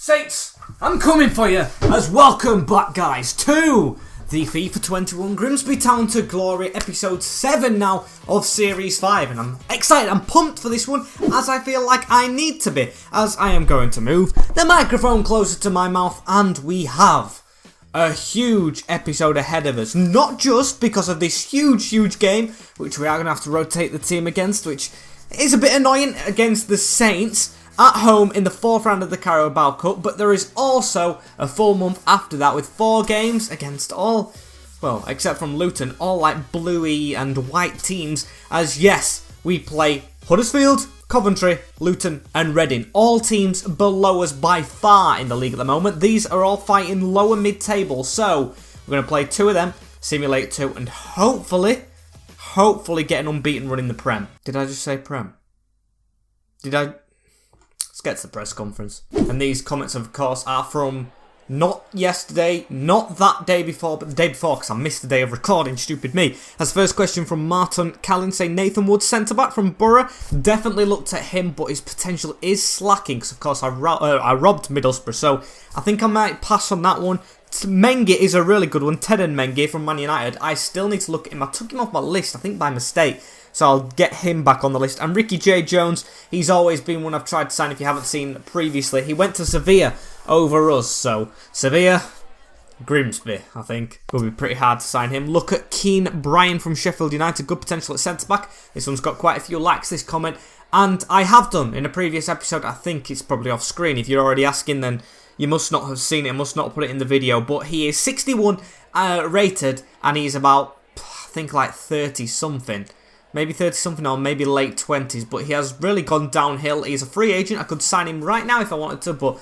Saints, I'm coming for you, as welcome back guys to the FIFA 21 Grimsby Town to Glory episode 7 now of series 5, and I'm excited, I'm pumped for this one as I feel like I need to be, as I am going to move the microphone closer to my mouth and we have a huge episode ahead of us, not just because of this huge game which we are going to have to rotate the team against, which is a bit annoying against the Saints at home in the 4th round of the Carabao Cup, but there is also a full month after that with 4 games against all, well, except from Luton, all like bluey and white teams, as yes, we play Huddersfield, Coventry, Luton and Reading, all teams below us by far in the league at the moment. These are all fighting lower mid-table, so we're going to play 2 of them, simulate 2, and hopefully get an unbeaten run in the Prem. Did I just say Prem? Did I? Let's get to the press conference. And these comments, of course, are from not yesterday, not that day before, but the day before, because I missed the day of recording, stupid me. As first question from Martin Callan, saying Nathan Wood, centre-back from Borough. Definitely looked at him, but his potential is slacking, because of course I robbed Middlesbrough, so I think I might pass on that one. Mengi is a really good one, Teden Mengi from Man United. I still need to look at him. I took him off my list, I think by mistake. So I'll get him back on the list. And Ricky J. Jones, he's always been one I've tried to sign if you haven't seen previously. He went to Sevilla over us. So Sevilla, Grimsby, I think. Will be pretty hard to sign him. Look at Keane Bryan from Sheffield United. Good potential at centre-back. This one's got quite a few likes, this comment. And I have done in a previous episode. I think it's probably off screen. If you're already asking, then you must not have seen it. I must not put it in the video. But he is 61 rated. And he's about, I think, like 30-something. Maybe 30-something or maybe late 20s, but he has really gone downhill. He's a free agent. I could sign him right now if I wanted to, but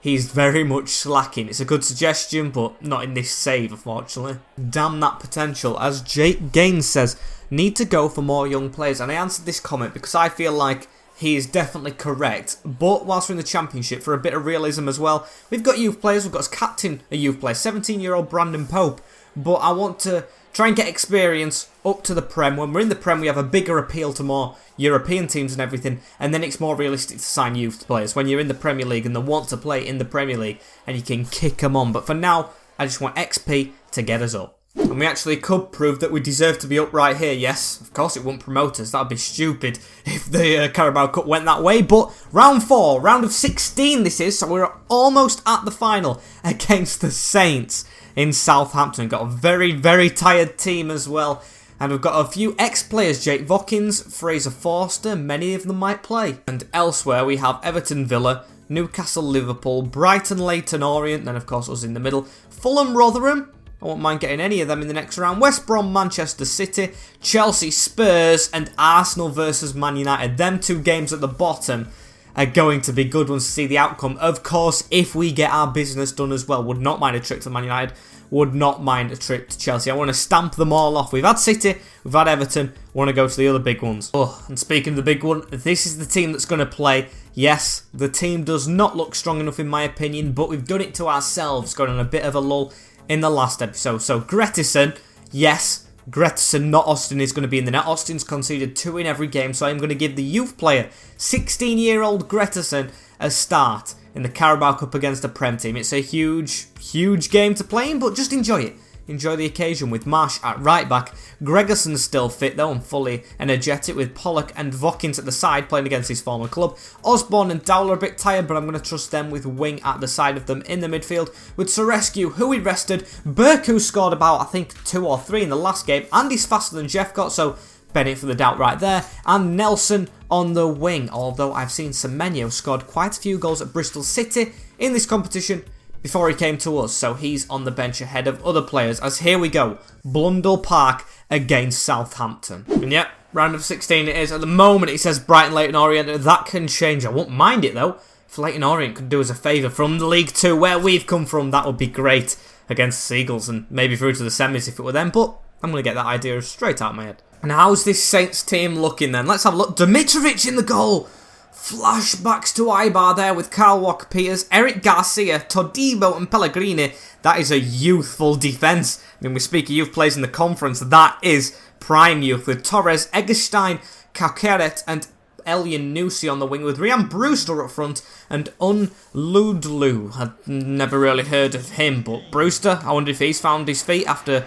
he's very much slacking. It's a good suggestion, but not in this save, unfortunately. Damn that potential. As Jake Gaines says, need to go for more young players. And I answered this comment because I feel like he is definitely correct. But whilst we're in the Championship, for a bit of realism as well, we've got youth players. We've got as captain a youth player, 17-year-old Brandon Pope. But I want to try and get experience up to the Prem. When we're in the Prem, we have a bigger appeal to more European teams and everything, and then it's more realistic to sign youth players when you're in the Premier League and they want to play in the Premier League and you can kick them on. But for now, I just want XP to get us up. And we actually could prove that we deserve to be up right here, yes. Of course it wouldn't promote us, that would be stupid if the Carabao Cup went that way. But round 4, round of 16 this is, so we're almost at the final against the Saints in Southampton. Got a very tired team as well. And we've got a few ex-players, Jake Vokins, Fraser Forster, many of them might play. And elsewhere we have Everton Villa, Newcastle Liverpool, Brighton Leyton Orient, then of course us in the middle, Fulham Rotherham, I won't mind getting any of them in the next round, West Brom Manchester City, Chelsea Spurs, and Arsenal versus Man United. Them 2 games at the bottom are going to be good ones to see the outcome. Of course, if we get our business done as well, would not mind a trip to Man United, would not mind a trip to Chelsea. I want to stamp them all off. We've had City, we've had Everton, want to go to the other big ones. Oh, and speaking of the big one, this is the team that's going to play. Yes, the team does not look strong enough in my opinion, but we've done it to ourselves, going on a bit of a lull in the last episode. So Gretterson, yes, Gretterson, not Austin, is going to be in the net. Austin's conceded 2 in every game, so I'm going to give the youth player, 16-year-old Gretterson, a start in the Carabao Cup against a Prem team. It's a huge game to play in, but just enjoy it. Enjoy the occasion with Marsh at right back. Gregerson's still fit though and fully energetic, with Pollock and Vokins at the side playing against his former club. Osborne and Dowler a bit tired, but I'm going to trust them with Wing at the side of them in the midfield. With Sorescu, who we rested. Burke, who scored about, I think, 2 or 3 in the last game, and he's faster than Jeff got, so benefit for the doubt right there. And Nelson on the wing, although I've seen Semenyo scored quite a few goals at Bristol City in this competition before he came to us, so he's on the bench ahead of other players. As here we go, Blundell Park against Southampton. And yep, round of 16 it is. At the moment it says Brighton Leyton Orient. That can change. I won't mind it though. If Leyton Orient could do us a favour from the League 2 where we've come from, that would be great against the Seagulls and maybe through to the semis if it were them. But I'm going to get that idea straight out of my head. And how's this Saints team looking then? Let's have a look. Dimitrovic in the goal. Flashbacks to Ibar there with Carl Walker-Peters, Eric Garcia, Todibo and Pellegrini. That is a youthful defence. I mean, we speak of youth players in the conference. That is prime youth with Torres, Eggestein, Cauqueret and Elyounoussi on the wing with Ryan Brewster up front and Unludlu. I'd never really heard of him, but Brewster, I wonder if he's found his feet after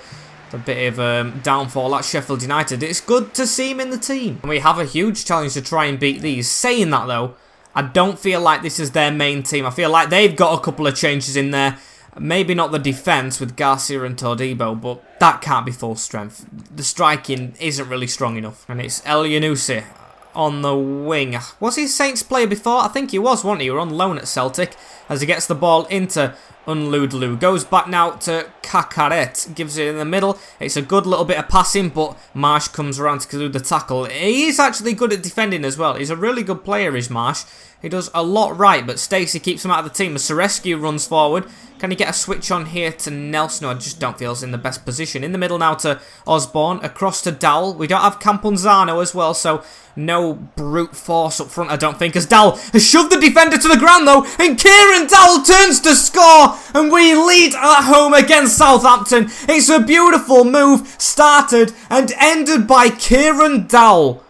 a bit of downfall at Sheffield United. It's good to see him in the team. And we have a huge challenge to try and beat these. Saying that though, I don't feel like this is their main team. I feel like they've got a couple of changes in there. Maybe not the defence with Garcia and Todibo, but that can't be full strength. The striking isn't really strong enough. And it's Elyounoussi on the wing. Was he Saints player before? I think he was, wasn't he? He was on loan at Celtic as he gets the ball into Unludlu. Goes back now to Kakaret. Gives it in the middle. It's a good little bit of passing, but Marsh comes around to do the tackle. He is actually good at defending as well. He's a really good player, is Marsh. He does a lot right, but Stacey keeps him out of the team as Serescu runs forward. Can he get a switch on here to Nelson? No, I just don't feel he's in the best position. In the middle now to Osborne. Across to Dowell. We don't have Camponzano as well, so no brute force up front, I don't think, as Dowell has shoved the defender to the ground, though, and Kieran Dowell turns to score, and we lead at home against Southampton. It's a beautiful move, started and ended by Kieran Dowell.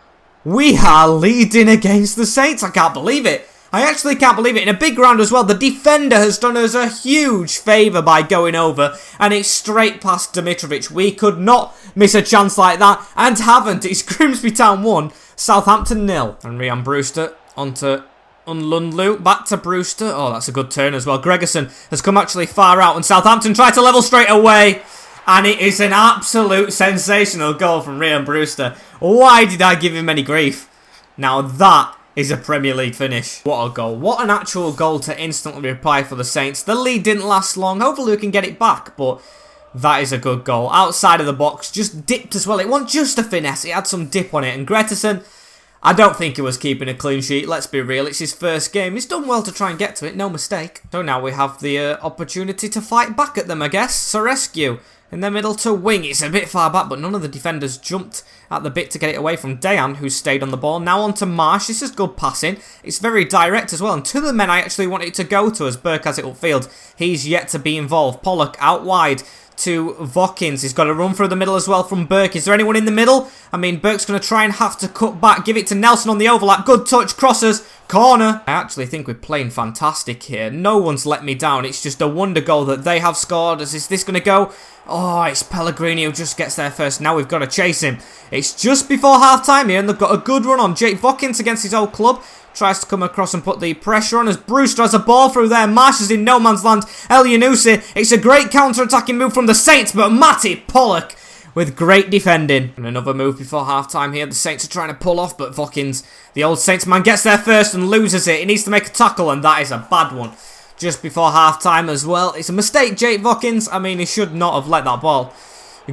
We are leading against the Saints. I can't believe it. I actually can't believe it. In a big round as well, the defender has done us a huge favour by going over, and it's straight past Dimitrovic. We could not miss a chance like that, and haven't. It's Grimsby Town 1, Southampton 0. And Ryan Brewster onto Unlundlu, back to Brewster. Oh, that's a good turn as well. Gregerson has come actually far out, and Southampton try to level straight away. And it is an absolute sensational goal from Ryan Brewster. Why did I give him any grief? Now that is a Premier League finish. What a goal. What an actual goal to instantly reply for the Saints. The lead didn't last long. Hopefully we can get it back, but that is a good goal. Outside of the box, just dipped as well. It wasn't just a finesse. It had some dip on it. And Gregerson, I don't think he was keeping a clean sheet. Let's be real. It's his first game. He's done well to try and get to it. No mistake. So now we have the opportunity to fight back at them, I guess. Serescu in the middle to wing. It's a bit far back, but none of the defenders jumped at the bit to get it away from Dejan, who stayed on the ball. Now on to Marsh. This is good passing. It's very direct as well. And to the men I actually wanted it to go to as Burke has it upfield. He's yet to be involved. Pollock out wide to Vokins. He's got to run through the middle as well from Burke. Is there anyone in the middle? I mean, Burke's going to try and have to cut back. Give it to Nelson on the overlap. Good touch. Crosses. Corner. I actually think we're playing fantastic here. No one's let me down. It's just a wonder goal that they have scored. Is this going to go? Oh, it's Pellegrini who just gets there first. Now we've got to chase him. It's just before half-time here, and they've got a good run on. Jake Vokins against his old club. Tries to come across and put the pressure on as Brewster has a ball through there. Marsh is in no man's land. Elyounoussi. It's a great counter-attacking move from the Saints, but Matty Pollock with great defending. And another move before half-time here. The Saints are trying to pull off, but Vokins, the old Saints man, gets there first and loses it. He needs to make a tackle, and that is a bad one. Just before half-time as well. It's a mistake, Jake Vokins. I mean, he should not have let that ball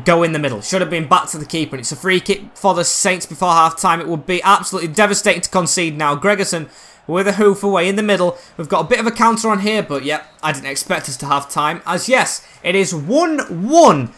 go in the middle. Should have been back to the keeper. And it's a free kick for the Saints before half-time. It would be absolutely devastating to concede now. Gregerson with a hoof away in the middle. We've got a bit of a counter on here, but yeah, I didn't expect us to have time. As yes, it is 1-1.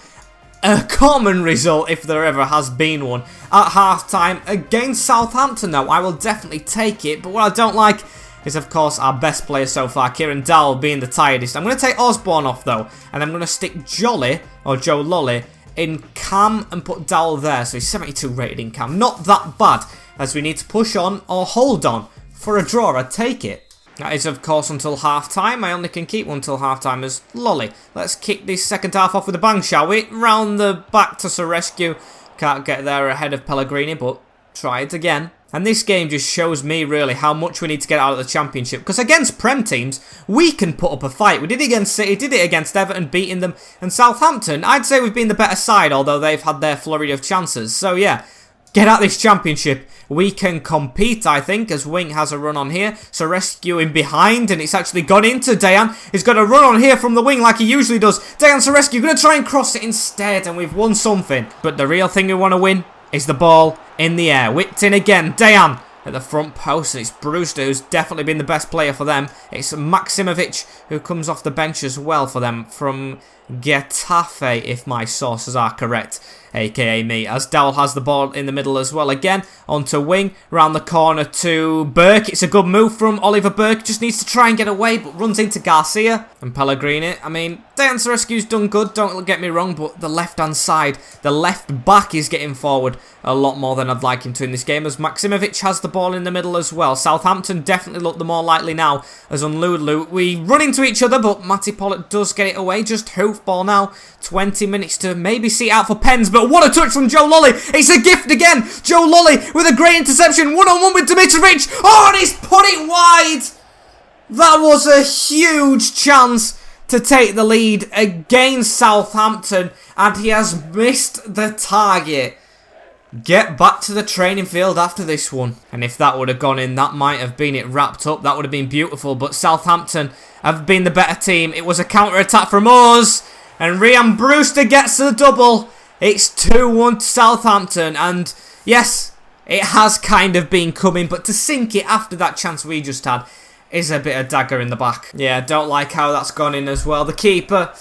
A common result, if there ever has been one, at half-time against Southampton. Now, I will definitely take it, but what I don't like is, of course, our best player so far, Kieran Dowell, being the tiredest. I'm going to take Osborne off, though, and I'm going to stick Jolly, or Joe Lolly, in Cam and put Dowell there. So he's 72 rated in Cam. Not that bad, as we need to push on or hold on. For a draw, I'd take it. That is, of course, until half-time. I only can keep one until half-time as Lolly. Let's kick this second half off with a bang, shall we? Round the back to Serescu. Can't get there ahead of Pellegrini, but try it again. And this game just shows me, really, how much we need to get out of the Championship. Because against Prem teams, we can put up a fight. We did it against City, did it against Everton, beating them. And Southampton, I'd say we've been the better side, although they've had their flurry of chances. So, yeah, get out this Championship. We can compete, I think, as Wing has a run on here. So rescuing behind, and it's actually gone into Dejan. He's got a run on here from the wing like he usually does. Dejan Serescu going to try and cross it instead, and we've won something. But the real thing we want to win is the ball in the air. Whipped in again. Dejan at the front post. And it's Brewster, who's definitely been the best player for them. It's Maximovic, who comes off the bench as well for them from Getafe, if my sources are correct, aka me, as Dowell has the ball in the middle as well. Again, onto wing, round the corner to Burke. It's a good move from Oliver Burke, just needs to try and get away, but runs into Garcia and Pellegrini. I mean, Dance Rescue's done good, don't get me wrong, but the left-hand side, the left back is getting forward a lot more than I'd like him to in this game, as Maksimovic has the ball in the middle as well. Southampton definitely look the more likely now, as on Lulu. We run into each other, but Matty Pollock does get it away, just hoofball now. 20 minutes to maybe see it out for pens, but what a touch from Joe Lolly. It's a gift again. Joe Lolly with a great interception, one-on-one with Dimitrovic. Oh, and he's put it wide. That was a huge chance to take the lead against Southampton, and he has missed the target. Get back to the training field after this one. And if that would have gone in, that might have been it wrapped up. That would have been beautiful. But Southampton have been the better team. It was a counter-attack from us. And Ryan Brewster gets the double. It's 2-1 to Southampton. And yes, it has kind of been coming. But to sink it after that chance we just had is a bit of dagger in the back. Yeah, don't like how that's gone in as well. The keeper...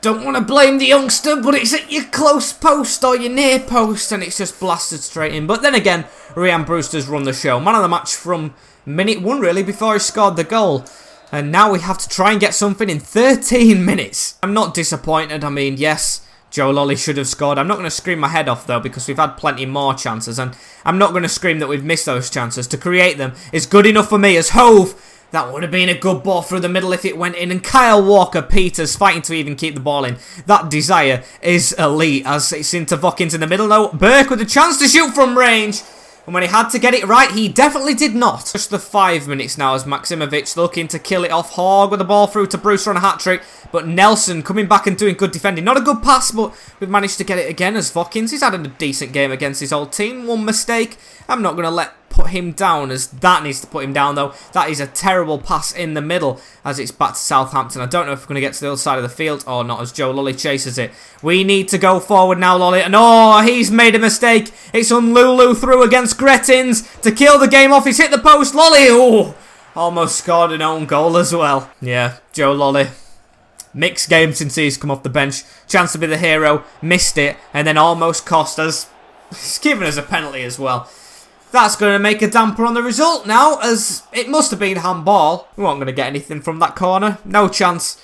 Don't want to blame the youngster, but it's at your close post or your near post, and it's just blasted straight in. But then again, Ryan Brewster's run the show. Man of the match from minute 1, really, before he scored the goal. And now we have to try and get something in 13 minutes. I'm not disappointed. I mean, yes, Joe Lolly should have scored. I'm not going to scream my head off, though, because we've had plenty more chances. And I'm not going to scream that we've missed those chances. To create them is good enough for me as Hove. That would have been a good ball through the middle if it went in. And Kyle Walker-Peters fighting to even keep the ball in. That desire is elite as it's into Vokins in the middle. No, Burke with a chance to shoot from range. And when he had to get it right, he definitely did not. Just the 5 minutes now as Maksimovic looking to kill it off. Hogg with the ball through to Brewster on a hat-trick. But Nelson coming back and doing good defending. Not a good pass, but we've managed to get it again as Vokins. He's had a decent game against his old team. One mistake. I'm not going to put him down, as that needs to put him down, though. That is a terrible pass in the middle as it's back to Southampton. I don't know if we're going to get to the other side of the field or not as Joe Lolly chases it. We need to go forward now, Lolly. And oh, he's made a mistake. It's on Lulu through against Gretins to kill the game off. He's hit the post. Lolly, oh, almost scored an own goal as well. Yeah, Joe Lolly. Mixed game since he's come off the bench. Chance to be the hero. Missed it. And then almost cost us. He's given us a penalty as well. That's going to make a damper on the result now, as it must have been handball. We weren't going to get anything from that corner. No chance.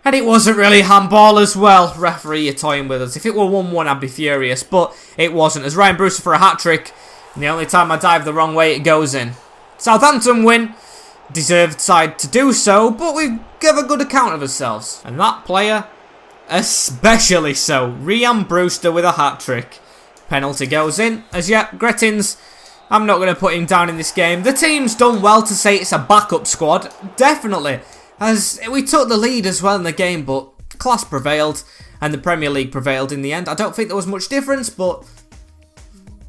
And it wasn't really handball as well. Referee, you're toying with us. If it were 1-1, I'd be furious, but it wasn't. As Ryan Brewster for a hat-trick, and the only time I dive the wrong way, it goes in. Southampton win. Deserved side to do so, but we give a good account of ourselves. And that player, especially so. Ryan Brewster with a hat-trick. Penalty goes in. As yet, Gretins... I'm not going to put him down in this game. The team's done well to say it's a backup squad. Definitely. As we took the lead as well in the game, but class prevailed. And the Premier League prevailed in the end. I don't think there was much difference, but...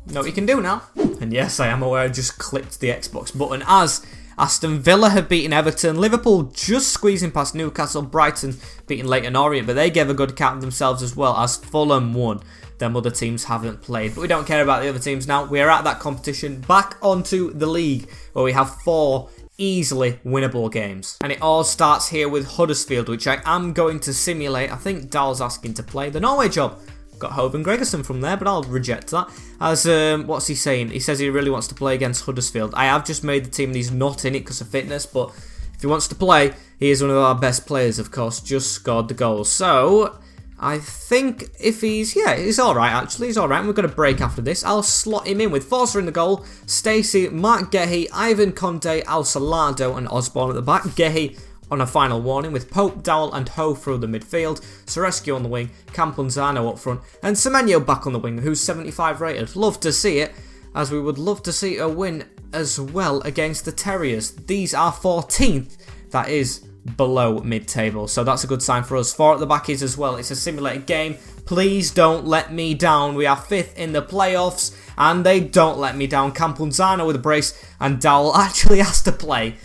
know what you can do now. And yes, I am aware I just clicked the Xbox button as Aston Villa have beaten Everton. Liverpool just squeezing past Newcastle. Brighton beating Leyton Orient, but they gave a good account of themselves as well as Fulham won. Them other teams haven't played. But we don't care about the other teams now. We are at that competition. Back onto the league where we have 4 easily winnable games. And it all starts here with Huddersfield, which I am going to simulate. I think Dahl's asking to play the Norway job. Got Hove and Gregerson from there, but I'll reject that. As, what's he saying? He says he really wants to play against Huddersfield. I have just made the team and he's not in it because of fitness, but if he wants to play, he is one of our best players, of course. Just scored the goal. So... I think if he's alright actually, he's alright. We're going to break after this. I'll slot him in with Forster in the goal, Stacey, Mark Gehi, Ivan Conde, Al Salado and Osborne at the back. Gehi on a final warning with Pope, Dowell and Ho through the midfield, Sorescu on the wing, Campunzano up front and Semenyo back on the wing, who's 75 rated. Love to see it, as we would love to see a win as well against the Terriers. These are 14th, that is below mid-table, so that's a good sign for us. 4 at the back is as well. It's a simulated game. Please don't let me down. We are 5th in the playoffs and they don't let me down. Campunzano with a brace and Dowell actually has to play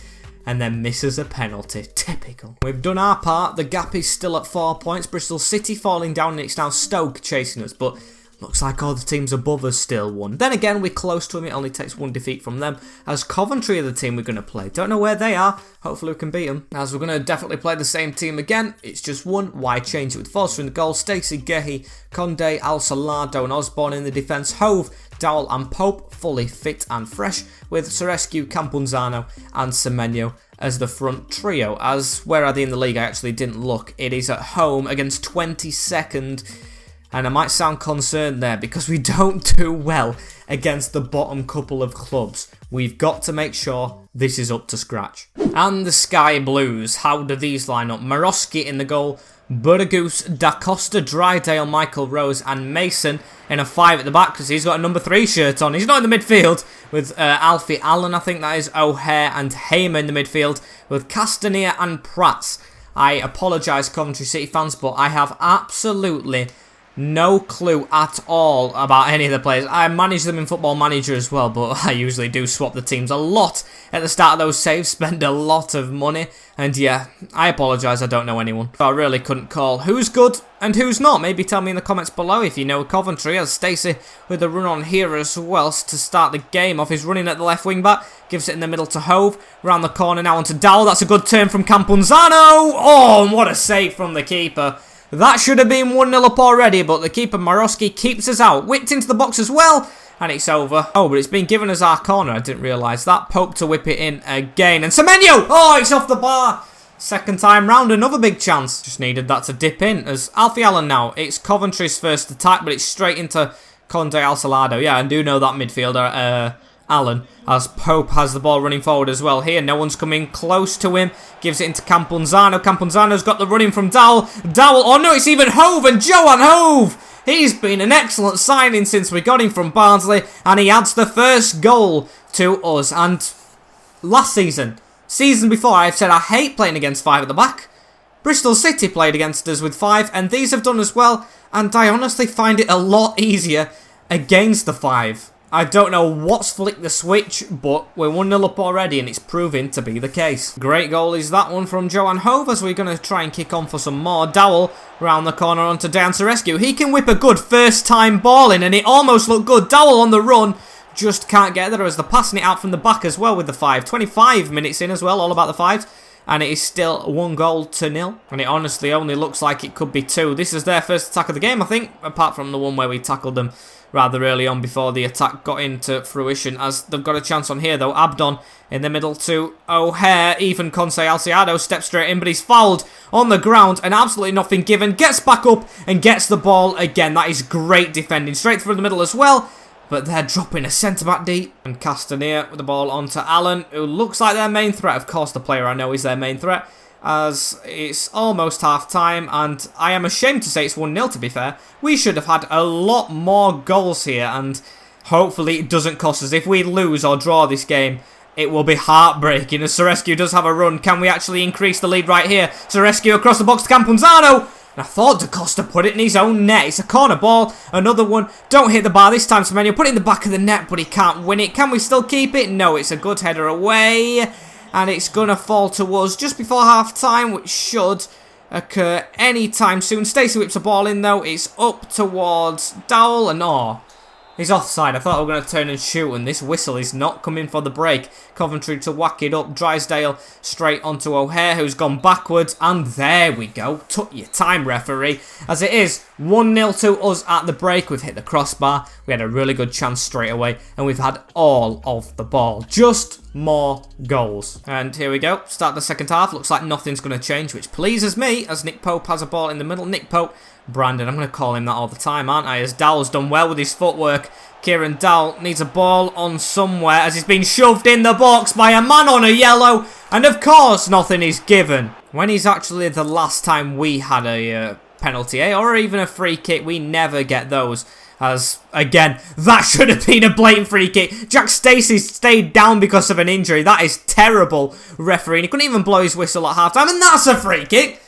and then misses a penalty. Typical. We've done our part. The gap is still at 4 points. Bristol City falling down and it's now Stoke chasing us, but Looks like all the teams above us still won. Then again, we're close to them. It only takes one defeat from them. As Coventry are the team we're going to play. Don't know where they are. Hopefully we can beat them. As we're going to definitely play the same team again. It's just one. Why change it? With Forster in the goal, Stacey, Gehi, Conde, Al Salado and Osborne in the defence. Hove, Dowell and Pope fully fit and fresh. With Sorescu, Campunzano and Semenyo as the front trio. As where are they in the league? I actually didn't look. It is at home against 22nd. And I might sound concerned there because we don't do well against the bottom couple of clubs. We've got to make sure this is up to scratch. And the Sky Blues, how do these line up? Maroski in the goal, Burgoose, Da Costa, Drydale, Michael Rose and Mason in a 5 at the back because he's got a number 3 shirt on. He's not in the midfield with Alfie Allen, I think that is, O'Hare and Hamer in the midfield with Castanier and Prats. I apologise, Coventry City fans, but I have absolutely no clue at all about any of the players. I manage them in Football Manager as well, but I usually do swap the teams a lot at the start of those saves, spend a lot of money, and yeah, I apologise, I don't know anyone. I really couldn't call who's good and who's not. Maybe tell me in the comments below if you know Coventry, as Stacey with a run on here as well to start the game off. He's running at the left wing back, gives it in the middle to Hove, round the corner now onto Dowell. That's a good turn from Campunzano. Oh, and what a save from the keeper. That should have been 1-0 up already, but the keeper, Maroski, keeps us out. Whipped into the box as well, and it's over. Oh, but it's been given as our corner. I didn't realise that. Pope to whip it in again. And Semenyo! Oh, it's off the bar. Second time round, another big chance. Just needed that to dip in. As Alfie Allen now, it's Coventry's first attack, but it's straight into Conde Al Salado. Yeah, I do know that midfielder, Allen, as Pope has the ball running forward as well here. No one's coming close to him. Gives it into Campunzano. Campunzano's got the running from Dowell. Dowell, oh no, it's even Hove and Johan Hove. He's been an excellent signing since we got him from Barnsley, and he adds the first goal to us. And last season before, I've said I hate playing against 5 at the back. Bristol City played against us with 5, and these have done as well, and I honestly find it a lot easier against the 5. I don't know what's flicked the switch, but we're 1-0 up already and it's proving to be the case. Great goal is that one from Johan Hove, as we're going to try and kick on for some more. Dowell round the corner onto Dan Sorescu. He can whip a good first time ball in and it almost looked good. Dowell on the run, just can't get there as they're passing it out from the back as well with the 5. 25 minutes in as well, all about the 5s. And it is still 1-0. And it honestly only looks like it could be 2. This is their first attack of the game, I think, apart from the one where we tackled them rather early on before the attack got into fruition, as they've got a chance on here though. Abdon in the middle to O'Hare. Even Conce Alciado steps straight in, but he's fouled on the ground and absolutely nothing given. Gets back up and gets the ball again. That is great defending. Straight through the middle as well, but they're dropping a centre-back deep. And Castanier with the ball onto Allen, who looks like their main threat. Of course, the player I know is their main threat, as it's almost half-time, and I am ashamed to say it's 1-0 to be fair. We should have had a lot more goals here, and hopefully it doesn't cost us. If we lose or draw this game, it will be heartbreaking, as Sorescu does have a run. Can we actually increase the lead right here? Sorescu across the box to Campunzano! And I thought Da Costa put it in his own net. It's a corner ball. Another one. Don't hit the bar this time, Semenyo. Put it in the back of the net, but he can't win it. Can we still keep it? No, it's a good header away. And it's going to fall to us just before half-time, which should occur any time soon. Stacey whips a ball in, though. It's up towards Dowell, and he's offside. I thought we were going to turn and shoot, and this whistle is not coming for the break. Coventry to whack it up. Drysdale straight onto O'Hare, who's gone backwards, and there we go. Took your time, referee. As it is 1-0 to us at the break. We've hit the crossbar. We had a really good chance straight away, and we've had all of the ball. Just more goals. And here we go. Start the second half. Looks like nothing's going to change, which pleases me, as Nick Pope has a ball in the middle. Nick Pope, Brandon, I'm going to call him that all the time, aren't I? As Dowell's done well with his footwork. Kieran Dowell needs a ball on somewhere, as he's been shoved in the box by a man on a yellow. And of course, nothing is given. When is actually the last time we had a penalty, or even a free kick? We never get those. As, again, that should have been a blatant free kick. Jack Stacey stayed down because of an injury. That is terrible refereeing. He couldn't even blow his whistle at half-time, and that's a free kick.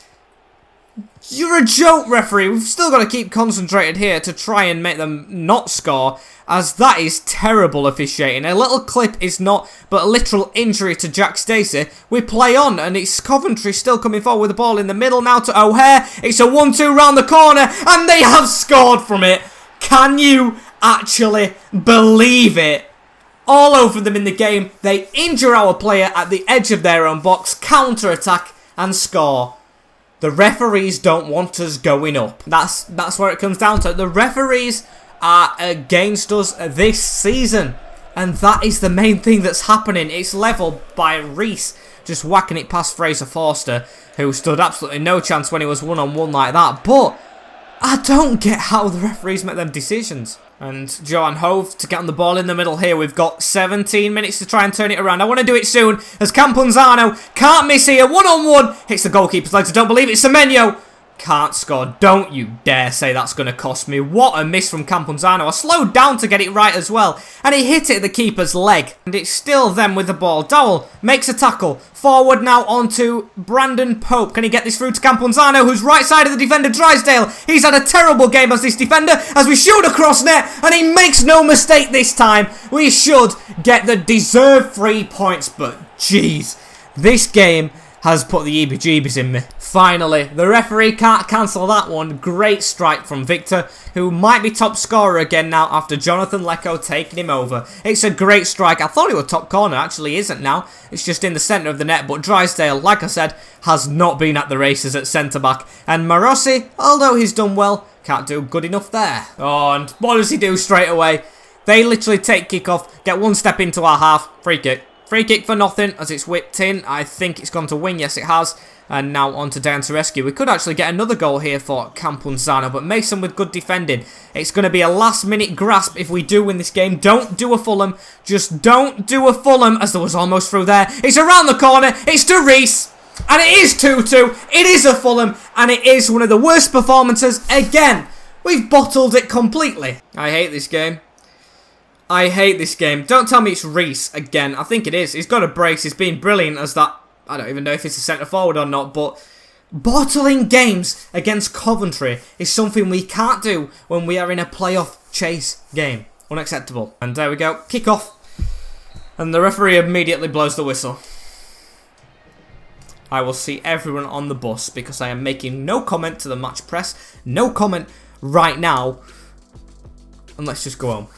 You're a joke, referee. We've still got to keep concentrated here to try and make them not score, as that is terrible officiating. A little clip is not, but a literal injury to Jack Stacey. We play on, and it's Coventry still coming forward with the ball in the middle now to O'Hare. It's a 1-2 round the corner, and they have scored from it. Can you actually believe it? All over them in the game. They injure our player at the edge of their own box, counter-attack and score. The referees don't want us going up. That's where it comes down to. The referees are against us this season. And that is the main thing that's happening. It's level by Reese just whacking it past Fraser Forster, who stood absolutely no chance when he was one-on-one like that. But I don't get how the referees make them decisions. And Johan Hove to get on the ball in the middle here. We've got 17 minutes to try and turn it around. I want to do it soon as Camponzano can't miss here. One-on-one. Hits the goalkeeper's legs. I don't believe it. Semenyo can't score. Don't you dare say that's going to cost me. What a miss from Camponzano. I slowed down to get it right as well. And he hit it at the keeper's leg. And it's still them with the ball. Dowell makes a tackle. Forward now onto Brandon Pope. Can he get this through to Camponzano, who's right side of the defender, Drysdale. He's had a terrible game as this defender as we shoot across net. And he makes no mistake this time. We should get the deserved 3 points. But jeez, this game has put the EBGBs in me. Finally, the referee can't cancel that one. Great strike from Victor, who might be top scorer again now after Jonathan Lecco taking him over. It's a great strike. I thought it was top corner, actually isn't now. It's just in the centre of the net, but Drysdale, like I said, has not been at the races at centre-back. And Marossi, although he's done well, can't do good enough there. Oh, and what does he do straight away? They literally take kick-off, get one step into our half, free kick. Free kick for nothing as it's whipped in. I think it's gone to win. Yes, it has. And now on to down to rescue. We could actually get another goal here for Camponzano, but Mason with good defending. It's going to be a last-minute grasp if we do win this game. Don't do a Fulham. Just don't do a Fulham, as there was almost through there. It's around the corner. It's to Reese. And it is 2-2. It is a Fulham. And it is one of the worst performances again. We've bottled it completely. I hate this game. I hate this game. Don't tell me it's Reese again. I think it is. He's got a brace. He's been brilliant as that. I don't even know if it's a centre forward or not, but bottling games against Coventry is something we can't do when we are in a playoff chase game. Unacceptable. And there we go. Kick off. And the referee immediately blows the whistle. I will see everyone on the bus because I am making no comment to the match press. No comment right now. And let's just go home.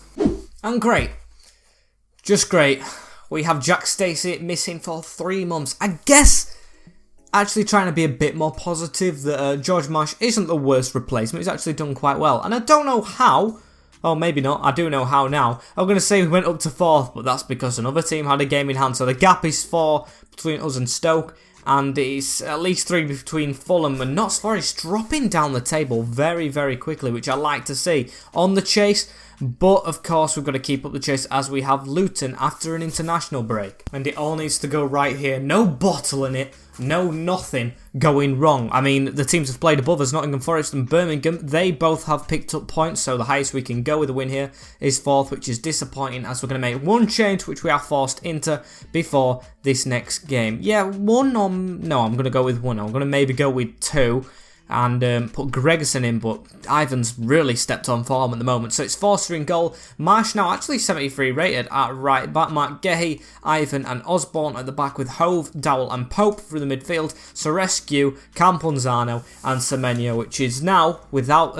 And great. Just great. We have Jack Stacey missing for 3 months. I guess actually trying to be a bit more positive that George Marsh isn't the worst replacement. He's actually done quite well. And I don't know how. Oh, maybe not. I do know how now. I'm going to say we went up to 4th, but that's because another team had a game in hand. So the gap is 4 between us and Stoke. And it's at least 3 between Fulham and Notts Forest dropping down the table very, very quickly, which I like to see. On the chase. But, of course, we've got to keep up the chase as we have Luton after an international break. And it all needs to go right here. No bottling it. No nothing going wrong. I mean, the teams have played above us, Nottingham Forest and Birmingham. They both have picked up points, so the highest we can go with a win here is 4th, which is disappointing as we're going to make one change, which we are forced into before this next game. Yeah, 1 or... No, I'm going to go with 1. I'm going to maybe go with 2. And put Gregerson in, but Ivan's really stepped on form at the moment. So it's Forster in goal. Marsh now actually 73 rated at right back. Mark Gehi, Ivan and Osborne at the back with Hove, Dowell and Pope through the midfield. Sorescu, Camponzano and Semenyo, which is now, without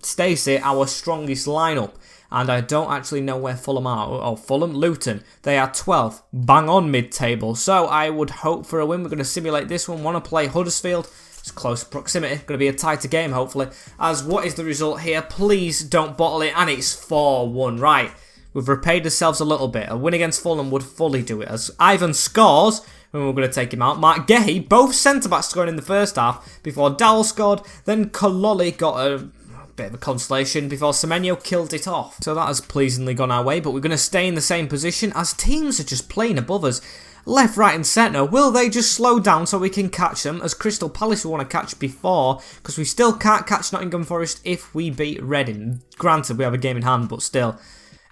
Stacey, our strongest lineup. And I don't actually know where Fulham are. Oh, Fulham, Luton. They are 12th, bang on mid-table. So I would hope for a win. We're going to simulate this one. Want to play Huddersfield. It's close proximity. Going to be a tighter game, hopefully. As what is the result here? Please don't bottle it. And it's 4-1. Right. We've repaid ourselves a little bit. A win against Fulham would fully do it. As Ivan scores, and we're going to take him out. Mark Gehi, both centre-backs scoring in the first half before Dowell scored. Then Kololi got a bit of a consolation before Semenyo killed it off. So that has pleasingly gone our way. But we're going to stay in the same position as teams are just playing above us. Left, right and centre. Will they just slow down so we can catch them? As Crystal Palace we want to catch before. Because we still can't catch Nottingham Forest if we beat Reading. Granted, we have a game in hand, but still.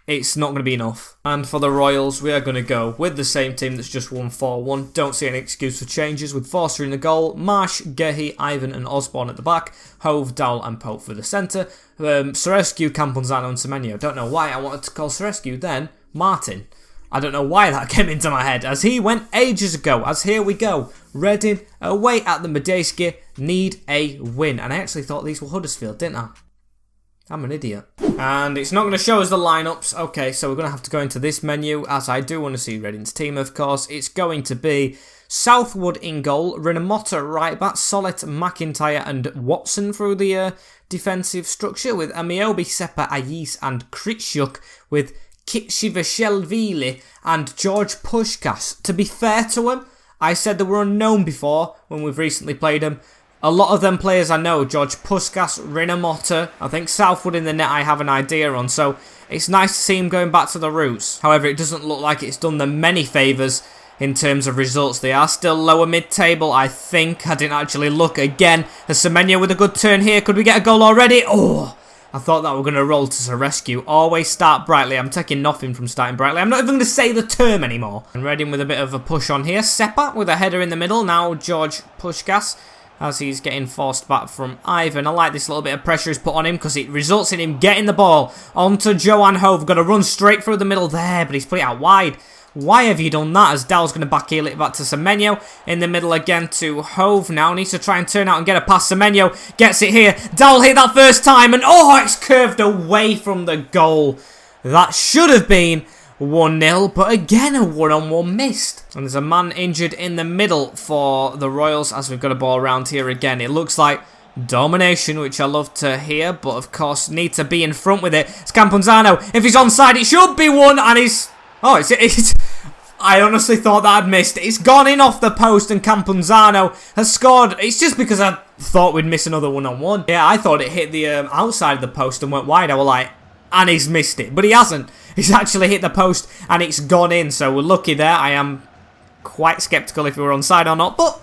It's not going to be enough. And for the Royals, we are going to go with the same team that's just won 4-1. Don't see any excuse for changes with Forster in the goal. Marsh, Gehi, Ivan and Osborne at the back. Hove, Dowell and Pope for the centre. Sorescu, Camponzano and Semenyo. Don't know why I wanted to call Sorescu then Martin. I don't know why that came into my head, as he went ages ago, as here we go. Reading away at the Medeski need a win. And I actually thought these were Huddersfield, didn't I? I'm an idiot. And it's not going to show us the lineups. Okay, so we're going to have to go into this menu, as I do want to see Reading's team, of course. It's going to be Southwood in goal, Rinomhota right back, Solid, McIntyre and Watson through the defensive structure, with Amiobi, Seppa, Ayis and Kritschuk, with Kitschivashelvili and George Pushkas. To be fair to him, I said they were unknown before when we've recently played them. A lot of them players I know, George Puskas, Rinomhota, I think Southwood in the net I have an idea on, so it's nice to see him going back to the roots. However, it doesn't look like it's done them many favours in terms of results. They are still lower mid-table, I think. I didn't actually look again. There's Semenyo with a good turn here. Could we get a goal already? Oh, I thought that we were going to roll to a rescue. Always start brightly. I'm taking nothing from starting brightly. I'm not even going to say the term anymore. And Reading with a bit of a push on here. Seppa with a header in the middle. Now George Pushkas, as he's getting forced back from Ivan. I like this little bit of pressure he's put on him because it results in him getting the ball onto Johan Hove. Got to run straight through the middle there, but he's put it out wide. Why have you done that? As Dowell's going to backheel it back to Semenyo. In the middle again to Hove now. Needs to try and turn out and get it past Semenyo. Gets it here. Dowell hit that first time. And oh, it's curved away from the goal. That should have been 1-0. But again, a one-on-one missed. And there's a man injured in the middle for the Royals as we've got a ball around here again. It looks like domination, which I love to hear. But of course, need to be in front with it. It's Camponzano. If he's onside, it should be one. And he's... Oh, it's I honestly thought that I'd missed. It's gone in off the post and Camponzano has scored. It's just because I thought we'd miss another one-on-one. Yeah, I thought it hit the outside of the post and went wide. I was like, and he's missed it. But he hasn't. He's actually hit the post and it's gone in. So we're lucky there. I am quite sceptical if we were onside or not. But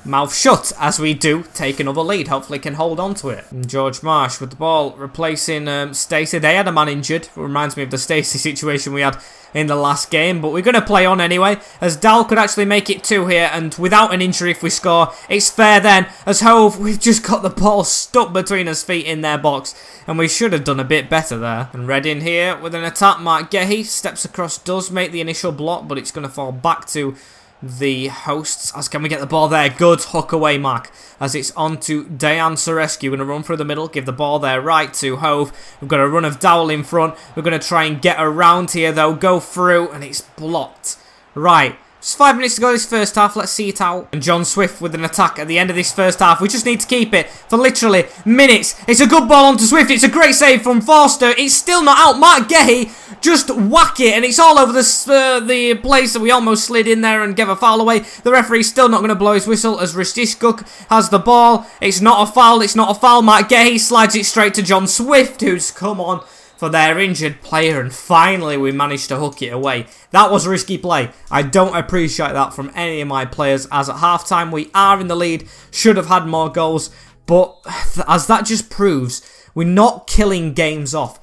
mouth shut as we do take another lead. Hopefully can hold on to it. And George Marsh with the ball replacing Stacey. They had a man injured. It reminds me of the Stacey situation we had in the last game, but we're going to play on anyway, as Dal could actually make it 2 here, and without an injury if we score, it's fair then, as Hove, we've just got the ball stuck between his feet in their box, and we should have done a bit better there. And Reading here with an attack. Mark Gehi steps across, does make the initial block, but it's going to fall back to the hosts. As can we get the ball there? Good hook away, Mark. As it's on to Dejan Sorescu. Going to run through the middle. Give the ball there right to Hove. We've got a run of Dowell in front. We're going to try and get around here though. Go through and it's blocked. Right. Just 5 minutes to go this first half. Let's see it out. And John Swift with an attack at the end of this first half. We just need to keep it for literally minutes. It's a good ball onto Swift. It's a great save from Forster. It's still not out. Mark Gehi just whack it. And it's all over the place that we almost slid in there and gave a foul away. The referee's still not going to blow his whistle as Ristishkuk has the ball. It's not a foul. It's not a foul. Mark Gehi slides it straight to John Swift, who's come on for their injured player, and finally we managed to hook it away. That was a risky play. I don't appreciate that from any of my players, as at halftime we are in the lead, should have had more goals, but as that just proves, we're not killing games off.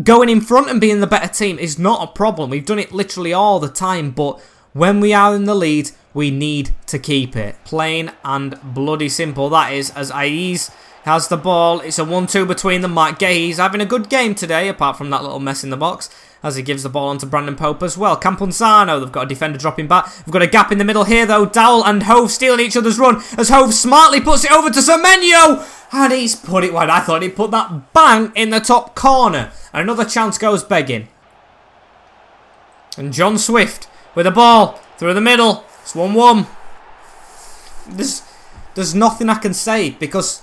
Going in front and being the better team is not a problem. We've done it literally all the time, but when we are in the lead, we need to keep it. Plain and bloody simple that is, as Aiz has the ball. It's a 1-2 between them. Mark Gehi's having a good game today, apart from that little mess in the box, as he gives the ball on to Brandon Pope as well. Camponzano, they've got a defender dropping back. We've got a gap in the middle here though. Dowell and Hove stealing each other's run, as Hove smartly puts it over to Semenyo, and he's put it wide. I thought he'd put that bang in the top corner. And another chance goes begging. And John Swift with the ball through the middle. It's 1-1. There's nothing I can say, because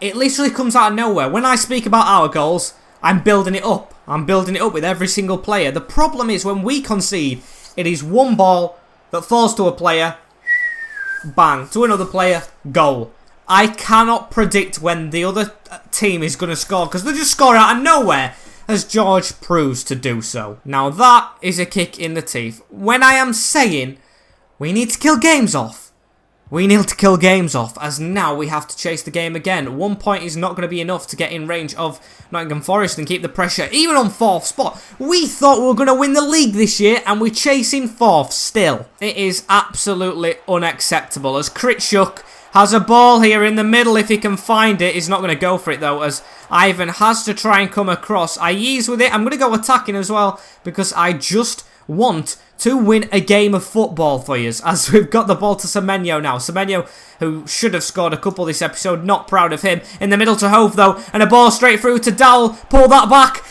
it literally comes out of nowhere. When I speak about our goals, I'm building it up. I'm building it up with every single player. The problem is when we concede, it is one ball that falls to a player, bang, to another player, goal. I cannot predict when the other team is going to score, because they just score out of nowhere, as George proves to do so. Now that is a kick in the teeth. When I am saying we need to kill games off, we need to kill games off, as now we have to chase the game again. 1 point is not going to be enough to get in range of Nottingham Forest and keep the pressure, even on 4th spot. We thought we were going to win the league this year, and we're chasing 4th still. It is absolutely unacceptable, as Kritschuk has a ball here in the middle. If he can find it, he's not going to go for it though, as Ivan has to try and come across. Aiz with it. I'm going to go attacking as well, because I just want to win a game of football for you, as we've got the ball to Semenyo now. Semenyo, who should have scored a couple this episode, not proud of him. In the middle to Hove, though, and a ball straight through to Dowell. Pull that back,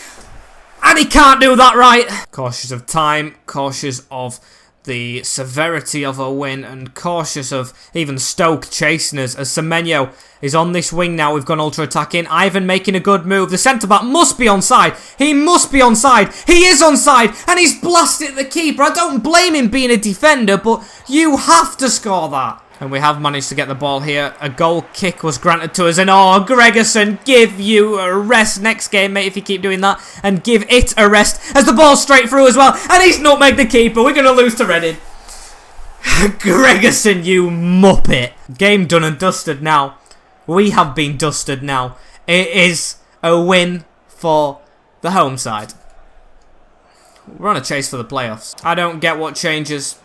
and he can't do that right. Cautious of time, cautious of the severity of a win, and cautious of even Stoke chasing us, as Semenyo is on this wing now. We've gone ultra attacking. Ivan making a good move. The centre-back must be onside. He must be onside. He is onside, and he's blasted at the keeper. I don't blame him being a defender, but you have to score that. And we have managed to get the ball here. A goal kick was granted to us. And oh, Gregerson, give you a rest next game, mate, if you keep doing that. And give it a rest as the ball's straight through as well. And he's nutmegged the keeper. We're going to lose to Reading. Gregerson, you muppet. Game done and dusted now. We have been dusted now. It is a win for the home side. We're on a chase for the playoffs. I don't get what changes.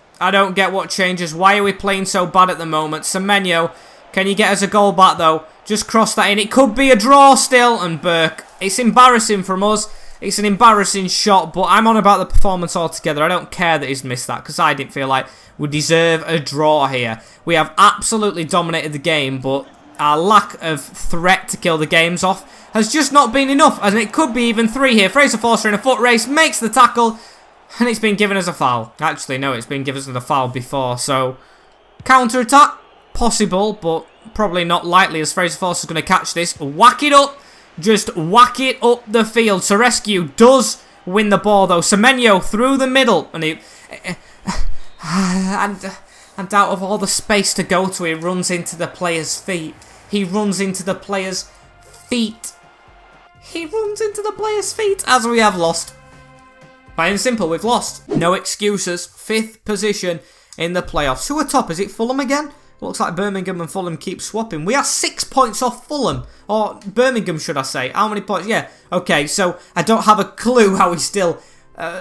Why are we playing so bad at the moment? Semenyo, can you get us a goal back though? Just cross that in. It could be a draw still. And Burke. It's embarrassing from us. It's an embarrassing shot, but I'm on about the performance altogether. I don't care that he's missed that, because I didn't feel like we deserve a draw here. We have absolutely dominated the game, but our lack of threat to kill the games off has just not been enough. And it could be even 3 here. Fraser Forster in a foot race makes the tackle. And it's been given as a foul. Actually, no, it's been given as a foul before. So, counter-attack, possible, but probably not likely, as Fraser Forster's going to catch this. Whack it up. Just whack it up the field. Sorescu does win the ball, though. Semenyo through the middle. And and out of all the space to go to, he runs into the player's feet. He runs into the player's feet. As we have lost. Plain and simple, we've lost. No excuses. 5th position in the playoffs. Who are top? Is it Fulham again? Looks like Birmingham and Fulham keep swapping. We are 6 points off Fulham. Or Birmingham, should I say. How many points? Yeah. Okay, so I don't have a clue how he's still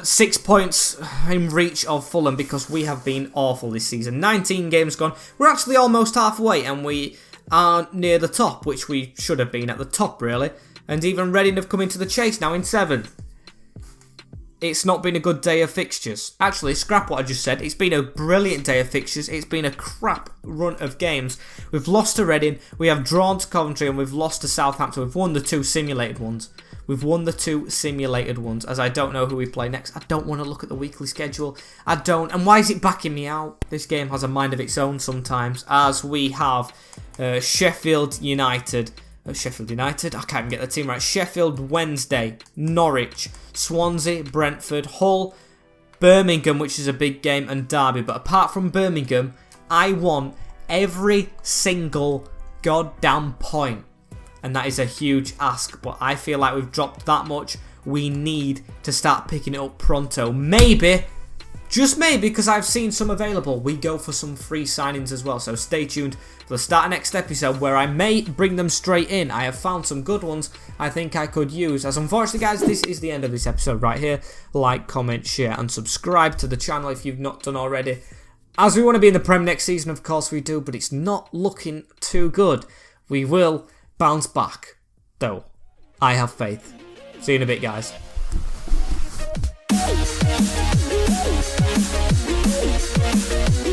6 points in reach of Fulham, because we have been awful this season. 19 games gone. We're actually almost halfway, and we are near the top, which we should have been at the top, really. And even Reading have come into the chase now in 7th. It's not been a good day of fixtures. Actually, scrap what I just said. It's been a brilliant day of fixtures. It's been a crap run of games. We've lost to Reading, we have drawn to Coventry, and we've lost to Southampton. We've won the 2 simulated ones. As I don't know who we play next. I don't want to look at the weekly schedule. I don't. And why is it backing me out? This game has a mind of its own sometimes, as we have Sheffield United. I can't even get the team right. Sheffield Wednesday, Norwich, Swansea, Brentford, Hull, Birmingham, which is a big game, and Derby. But apart from Birmingham, I want every single goddamn point. And that is a huge ask, but I feel like we've dropped that much. We need to start picking it up pronto. Maybe, just maybe, because I've seen some available, we go for some free signings as well. So stay tuned for the start of next episode, where I may bring them straight in. I have found some good ones I think I could use. As unfortunately, guys, this is the end of this episode right here. Like, comment, share, and subscribe to the channel if you've not done already. As we want to be in the Prem next season, of course we do, but it's not looking too good. We will bounce back, though. I have faith. See you in a bit, guys. We'll be right back.